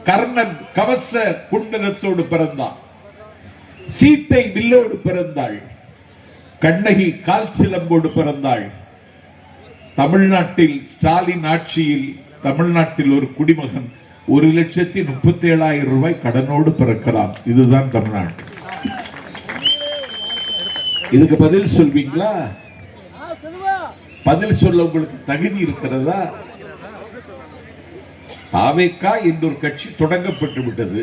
கர்ணன் கவச குண்டலத்தோடு பிறந்தான், சீத்தை வில்லோடு பிறந்தாள், கண்ணகி கால் சிலம்போடு பிறந்தாள். தமிழ்நாட்டில் ஸ்டாலின் ஆட்சியில் தமிழ்நாட்டில் ஒரு குடிமகன் 1,37,000 ரூபாய் கடனோடு பிறக்கிறான். இதுதான் தமிழ்நாடு. இதுக்கு பதில் சொல்வீங்களா? பதில் சொல்ல உங்களுக்கு தகுதி இருக்கிறதா? தாவேகா என்றொரு கட்சி தொடங்கப்பட்டு விட்டது.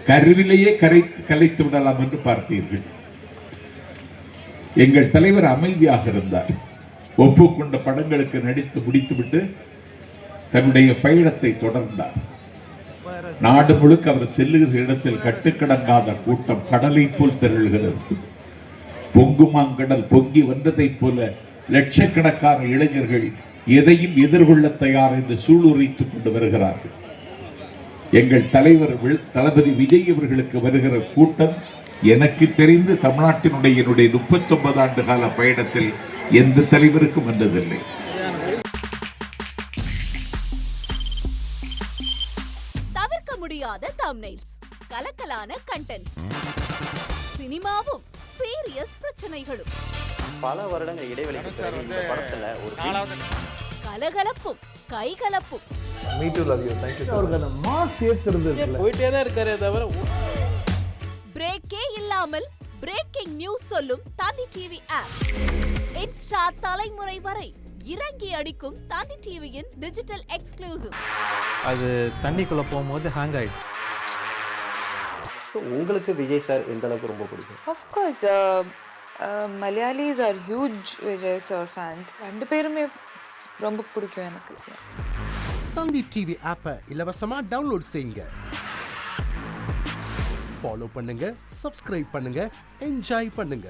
கருவிலேயே கலைத்து விடலாம் என்று பார்த்தீர்கள். எங்கள் தலைவர் அமைதியாக இருந்தார். ஒப்புக்கொண்ட படங்களுக்கு நடித்து முடித்துவிட்டு தன்னுடைய பயணத்தை தொடர்ந்தார். நாடு முழுக்க அவர் செல்லுகிற இடத்தில் கட்டுக்கடங்காத கூட்டம் கடலை போல் திரள்கிறது. பொங்குமாங்கடல் பொங்கி வந்ததைப் போல லட்சக்கணக்கான இளைஞர்கள் எதையும் எதிர்கொள்ள தயார் என்று சூளுரைத்துக் கொண்டு வருகிறார்கள். எங்கள் தலைவர் தளபதி விஜய் அவர்களுக்கு வருகிற கூட்டம் எனக்கு தெரிந்து தமிழ்நாட்டினுடைய என்னுடைய 39 ஆண்டு கால பயணத்தில் எந்த தலைவருக்கும் வந்ததில்லை. தவிர்க்க முடியாத தம்ப்நெயில்ஸ், கலக்கலான கண்டென்ட்ஸ், சினிமாவும் சீரியஸ் பிரச்சனைகளும், பல வருடங்கள் இடைவெளிக்கு பிறகு இந்த படத்துல ஒரு கலகலப்பும் கைகலப்பும், போயிட்டே தான் இருக்காரே தவிர பிரேக்கே இல்லாமல் பிரேக்கிங் நியூஸ் சொல்லும் தந்தி டிவி ஆப். இன்ஸ்டா தலைமுறை வரை இறங்கி அடிக்கும் தந்தி டிவியின் டிஜிட்டல் எக்ஸ்க்ளூசிவ். அது தண்ணிக்குள்ள போகும்போது ஹேங் ஆயிடுச்சு. உங்களுக்கு விஜய் சார் எந்த அளவுக்கு ரொம்ப பிடிக்கும்? Of course, Malayalis are huge Vijay sir fans. ரெண்டு பேருமே ரொம்ப பிடிக்கும் எனக்கு. தந்தி டிவி ஆப்பை இலவசமா டவுன்லோட் செய்யுங்க. ஃபாலோ பண்ணுங்க, சப்ஸ்கிரைப் பண்ணுங்க, என்ஜாய் பண்ணுங்க.